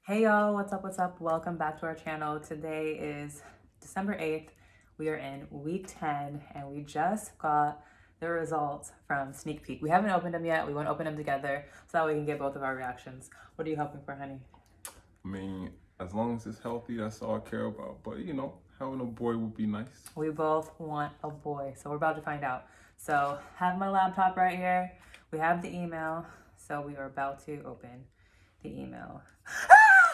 Hey y'all, what's up, welcome back to our channel. Today is December 8th. We are in week 10 and we just got the results from sneak peek. We haven't opened them yet. We want to open them together so that we can get both of our reactions. What are you hoping for, honey? I mean, as long as it's healthy, that's all I care about. But you know, having a boy would be nice. We both want a boy, so we're about to find out. So have my laptop right here. We have the email, so we are about to open the email.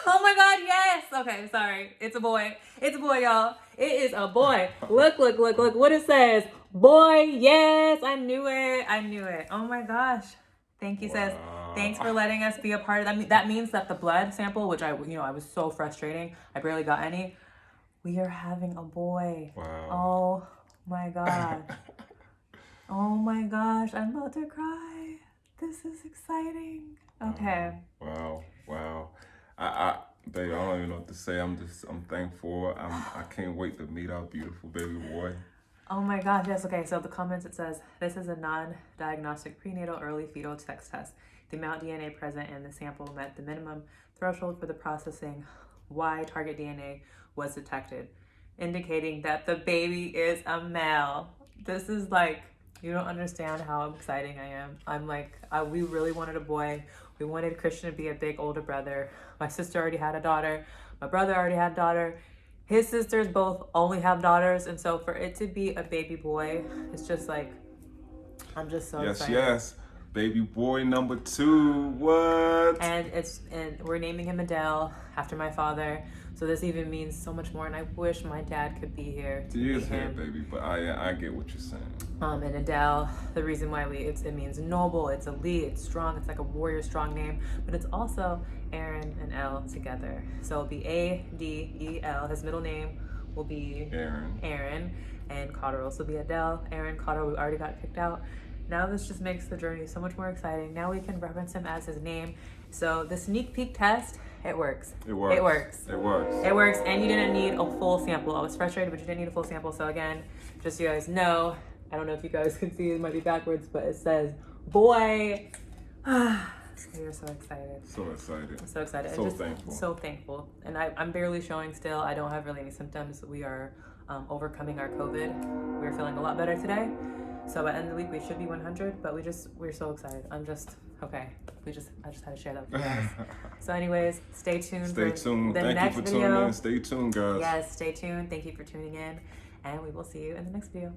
Oh my God, yes. Okay, sorry. It's a boy. It's a boy, y'all. It is a boy. Look what it says. Boy, yes. I knew it. Oh my gosh. Thank you, sis. Thanks for letting us be a part of that. That means that the blood sample, which I was so frustrating. I barely got any. We are having a boy. Wow. Oh my God. Oh my gosh. I'm about to cry. This is exciting. Okay. Wow. Baby, I don't even know what to say. I'm thankful. I can't wait to meet our beautiful baby boy. Oh my gosh, yes, okay, so the comments, it says, this is a non-diagnostic prenatal early fetal sex test. The amount of DNA present in the sample met the minimum threshold for the processing. Y target DNA was detected, indicating that the baby is a male. This is like, you don't understand how exciting I am. I'm like, we really wanted a boy. We wanted Christian to be a big older brother. My sister already had a daughter. My brother already had a daughter. His sisters both only have daughters. And so for it to be a baby boy, it's just like, I'm just so excited. Yes. Baby boy number 2. What? And we're naming him Adele after my father. So this even means so much more, and I wish my dad could be here. He is here, baby, but I get what you're saying. And Adele, the reason why it means noble, it's elite, it's strong, it's like a warrior strong name, but it's also Aaron and Elle together. So it'll be A-D-E-L. His middle name will be Aaron, and Cotterals will be Adele, Aaron, Cotteral. We already got it picked out. Now this just makes the journey so much more exciting. Now we can reference him as his name. So the sneak peek test, it works. It works. And you didn't need a full sample. I was frustrated, but you didn't need a full sample. So again, just so you guys know, I don't know if you guys can see, it might be backwards, but it says boy. We are so excited. So excited. I'm so excited. So thankful. So thankful. And I'm barely showing still. I don't have really any symptoms. We are overcoming our COVID. We're feeling a lot better today. So by the end of the week, we should be 100, but we're so excited. Okay. I just had to share that with you guys. So anyways, stay tuned. Thank you for video. tuning in. Stay tuned, guys. Yes, stay tuned. Thank you for tuning in, and we will see you in the next video.